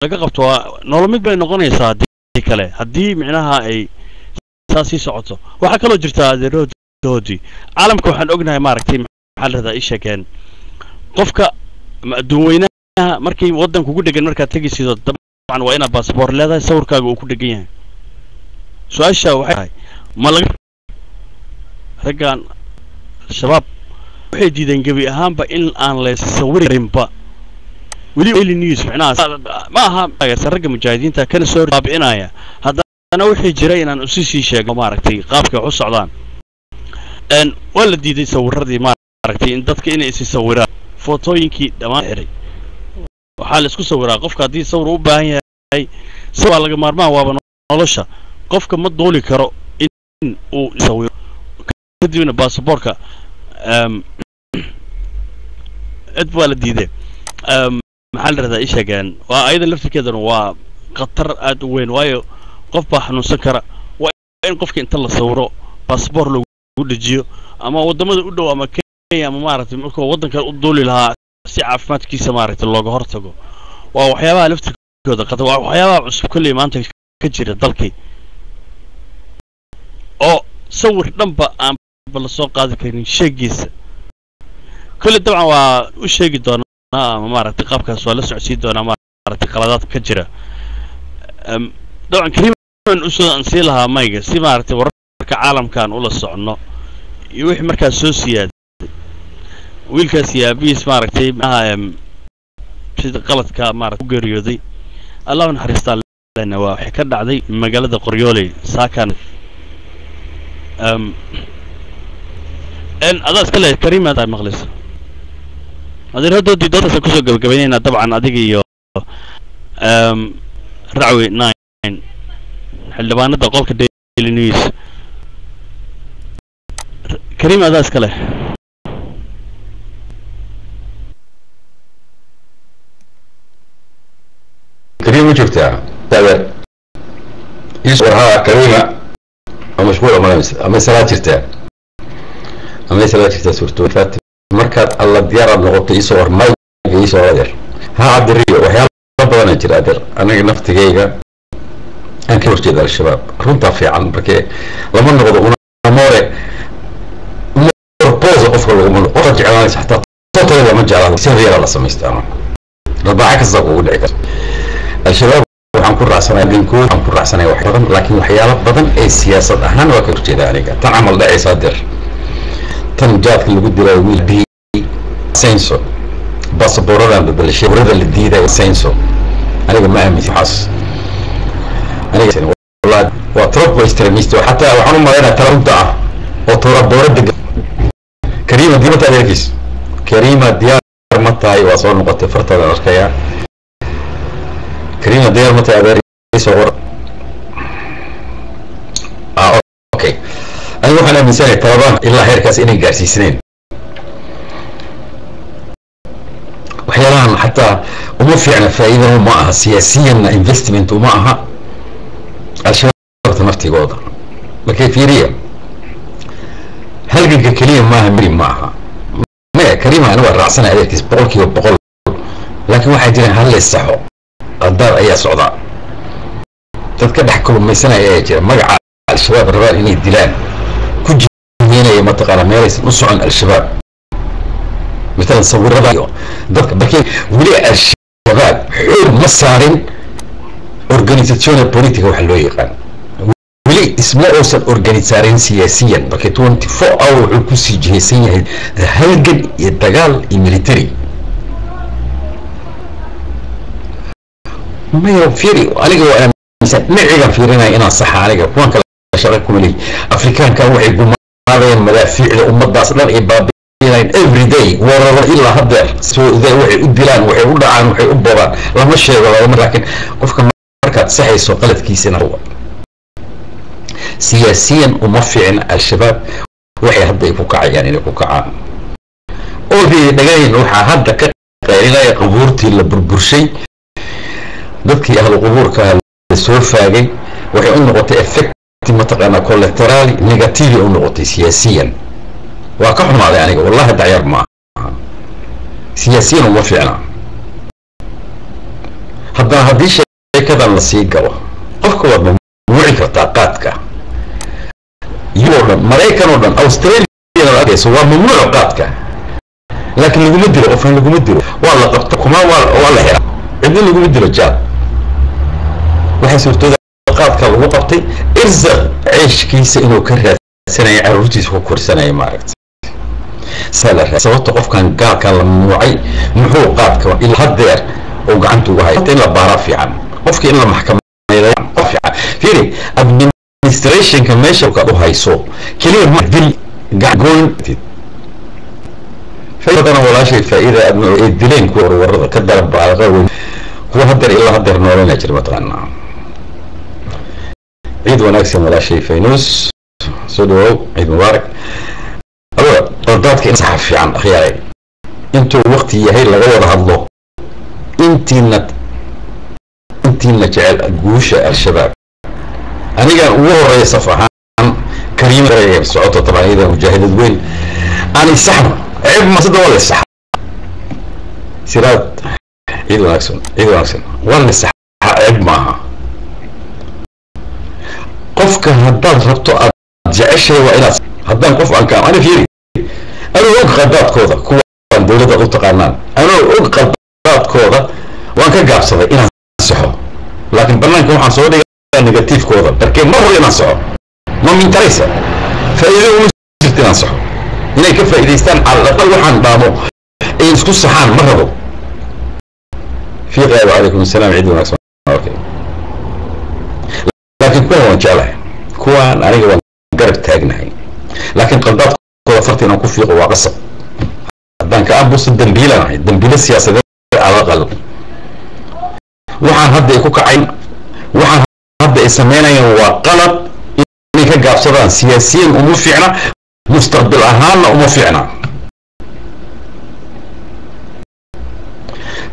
laga qabto nolol mid bay noqonaysaa haddii kale haddii micnaha ay saasi socoto waxa kale oo jirta adeeroodi caalamka waxaan ognahay maaragtay maxaa la radaa ishakeen qofka adduun weynaha markii wadan kugu dhagan marka tagisido dabcan waa inaad passport leedahay sawirkaaga uu ku dhagan yahay su'aasha waxay ma laga ragaan shabaab waxay diideen gabi ahaanba in aan la sawirinba weli daily news macnaha ma aha ragga mujaahidiinta kana soo baabi'inaya haddana wixii jiray inaan usii sheego maaragtay qaabka u socdaan waa la diiday sawiradii maaragtay in dadka inay is sawiraan footooyinkii dhammaan xiray waxaa la isku sawiraa qofka haddii sawir u baahan yahay sawir laga maarmaan waaba nolosha qofka ma dooli karo in uu sawiro kadibna baasaboorka cid waa la diiday maxaa la radaa ishagaan waa ayada laftirkeedana waa khatar aad u weyn waayo qof baa xanuunsan kara waa in qofka inta la sawiro baasaboor lagu dhajiyo ama wadamada u dhow ama Kenya ama maaragtay markuu wadanka u dooli lahaa si caafimaadkiisa maaragtay looga hortago waa waxyaabaha laftirkooda khatar waa waxyaabaha cusub kulli maanta ka jira dalkii oo sawir dhanba aan la soo qaadi karin sheegiisa kulli dabcan waa u sheegi doonaa ama maaragtay qaabkaas waa la socodsiin doonaa maaragtay qaladaad ka jira dabcan kariiman u soo ansii lahaa mayga si maaragtay wararka caalamkan ula socono iyo wixii markaas soo siyaaday wiilkaas yaabiis maaragtay sida qaladka maaragtay u geeriyooday allah naxariistaa lana waa wixii ka dhacday magaalada Qoryooley saakan adaa iska leeyahay kariima aad maqlayso adeeradoodii doodasa kusoo gabagabaynayna dabcan adiga iyo racwi 9 xildhibaanada qolka Daily News kariima adaa iska leh كريمة شفتها تابع يصورها كريمة مشغولة أما سلا شفتها أما سلا شفتها صورته فات مركز الله ديار النقطة يصور ما يصور غير ها عبد الريو وحيا ربنا نجر أدر أنا نفت جيجا أنا كيف جد الشباب رنتا في عن بركة لما نقول موري بوز أفضل ومن أرجع على حتى صوته لما جعله سرير الله سميستانه ربعك الزقو ودعك الشباب waxaan ku raacsanahay dinkooda waxaan ku raacsanahay wax badan laakiin waxyaalo badan ee siyaasad ahaan waa ka horjeeda aniga tan amal dhacaysa dir tan jaadka lagu dilay wiil bi senso baasaboorada bedelshay warada la diiday senso aniga ma aaminsan xas aniga wallahi waa trop extremist hatta waxaan u maleynaa talabta ah oo tooraboorada kariima dibata adeegis kariima diyaar ma tahay waa soo noqotay fartada arkaya كريمة دير متى أبري صور أوكي أنا وحنا من سنة طبعا إلا هيركاس إني جالس سنين وحيانا حتى وما في عنا فائدة ومعها سياسيا انفستمنت ومعها الشباب تنفتي قوضة لكن في ريا هل قد كلية ما همرين معها ما كريمة أنا ورعسنا عليك بقول كيف بقول لكن واحد يجري هل يستحو الدار أي صعداء تتكلم حكم ميسنا يا جرا مجا الشباب الرجال هني الدلال كل هنا يوم تقارن مارس نص عن الشباب مثلا نصور ربايو ضد بكين ولي الشباب حول مسارين أورجانيزاسيون بوليتيكا وحلو يقان ولي اسمه أوصل أورجانيزارين سياسيا بكي 24 أو عكوسي جهسية هلجن يتقال الميليتري ما يفيري عليك وأنا نعيق فيرنا إنا صح عليك وان كلا شغلكم لي أفريكان كانوا يعبوا ماذا مدافع لأمة داصلان إبابين every day ورا إلا هدر سو ذا وحي أدلان وحي أدعان وحي أبوان لما الشيء ولا لكن قفك مركز صحي سو قلت كيسنا هو سياسيا ومفعن الشباب وحي هدا يفوكع يعني يفوكع أو في دقاين وحا هدا كغيرنا يقبورتي اللي بربرشي dadkii ahlu qubuurka soo faagay waxay u noqotay effect mataqaana collateral negative u noqotay siyaasiyan waa ka xumaaday aniga wallahi dacayar ma siyaasiyan uma fiicna haddana haddii sheekadan la sii galo qofka waad mamnuuci kartaa qaadka iyagoo dhan maraykan oo dhan australia arkayso waa mamnuuc qaadka laakiin laguma dilo qofkan laguma dilo waa la qabta kuma waa la xiraa cidna laguma dilo jaad waxay suurtooda qaadka lagu qabtay irsaq ceeshkiisa inuu ka raadsanayo caruurtiisa ku korsanayo maaragta sababta qofkan gaalkan la mamnuucay muxuu qaadka ilaa hadeer oo gacanta ugu hayo in la baara fiican qofka in la maxkamadeeyo fiican fiiri administrationka meesha ka u hayso kaliya ma dil gacan فايدنا ولا شيء فائدة الدلين كور ورد كدر بعقل هو هدر إلا هدر نورنا جربت عنا عيد ونكسم ولا شيء فينوس صدوا عيد مبارك أول قدرتك إن صحفي عن أخياري أنتوا وقت يهي لغير هالله أنتي نجعل جوشة الشباب أنا كان هو رئيس صفحان كريم رئيس سعوده طبعا إذا مجاهد وين أنا سحب عيب ما صدق ولا السحب سيرات عيد ونكسن ولا السحب عيب معها قفك هدان ربطو أرجعش وإلى هدان قف عن كام أنا فيري أنا أوق قدات كودا كوان دولة أوق تقارنان أنا أوق قدات كودا وأنا كجاب صدق إنا صحو لكن برنامج كم عن صوري نيجاتيف كودا لكن مرة إنا صحو ما من تريسة فإذا وجدت إنا صحو إنه كيف إذا يستان على الأقل وحن بامو إيه سكوت صحان مرة في غير عليكم السلام عيد ونكسن أوكي لكن كوان وجاله كوان أنا جوان قرب تاجناي لكن قدرت كودا فرتي أنا كوفي قوا قصب هذا كأبوس الدنبيلة السياسة على الأقل وحن هذا يكوك عين وحن هذا يسمينا وقلب إنك جاب صدان سياسيا ومفعنا مستقبل أهان ومفعنا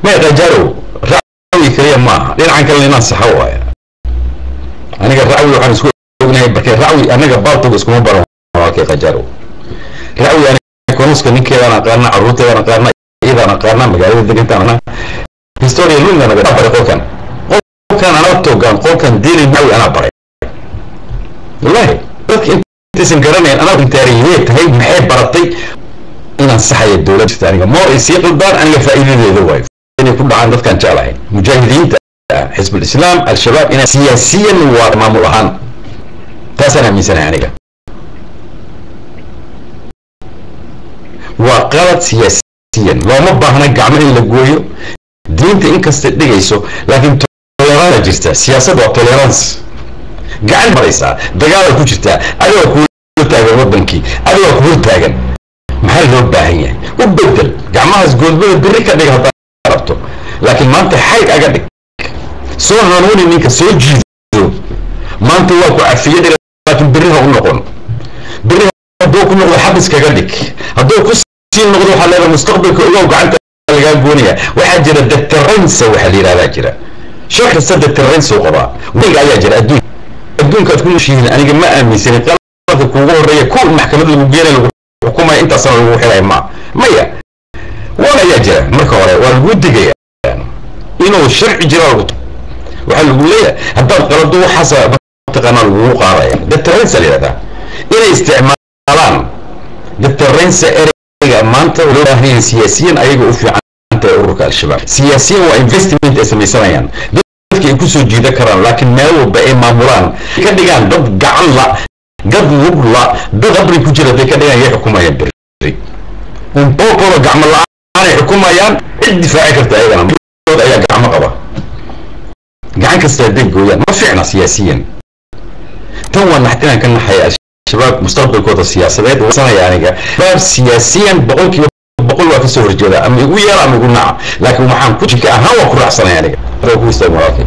ما يتجاروا رأوي كريم ما لين عن كل الناس حوايا أنا قال رأوي وحن سكون بكي رأوي أنا قبضت بسكون برا واقع تجاروا رأوي أنا كونس كني كذا أنا قارنا عروتي أنا قارنا إذا أنا قارنا مجال الدنيا أنا هستوري لون أنا قارنا كان أنا توقع كان ديني معي أنا برا والله لكن تسنكرني أنا بتاريخية هاي محب برطي إن الصحة الدولة الثانية ما يصير الدار أنا فائدة ذوي يعني كل عندك كان جالعين مجاهدين حزب الإسلام الشباب إن سياسيا وأمام الأهان تسنة من سنة يعني وقالت سياسيا لو ما بهنا جامعين اللي دين إنك استدقيسو لكن توليرانس جستا سياسة وتوليرانس قاعد مريسا دقالة كوجتا أدوى كول تاجن ودنكي أدوى كول تاجن محل لو باهية وبدل قاعد تقول بريكا ديك هذا ربطه لكن ما أنت حي أقدك سو هنوني منك سو جيزو ما أنت واقع عفية لكن بريها ونقون بريها دوك نقول حبس كقدك هدوك كسين نقول حلا المستقبل كله وقعدت الجال بونية واحد جرى الترنس وحليل على جرى شكل صد الترنس وقضاء وين قاعد يجرى الدون كتكون شيء أنا ما أمي سنة قرارك كوجو الرئي كل محكمة المجيرة الحكومة أنت صار وحلا ما مية ولا يجرى مركورة والود جاي إنه الشرع جرى وحلو ليه هذا القرار ده حسب تقنى الوقارة يعني ده الترنس اللي هذا إلى استعمالان ده الترنس ما أنت ولا هي سياسيا أيجو في أنت أوروك الشباب سياسيا وإنفستمنت اسمه سنين dadka ay ku soo jiida karaan laakiin meel walba ay maamulaan ka dhigaan dad gacan la dad lug la dad qabri ku jira day ka dhigaan ay xukumayaan bari un boqol gacmo la'aan ay xukumayaan cid difaaci karta ayagana dad ayaa gacmo qaba gacan kasta day gooyaan ma fiicna siyaasiyan tan waa naxtinaan ka naxay shabaab mustaqbalkooda siyaasadeed wasanaya aniga baab siyaasiyan boqolkiiba boqol waa ka soo horjeeda ama igu yeera ama igu naca laakiin waxaan ku jika ahaan waa ku raacsanaya aniga هذا هو استمراري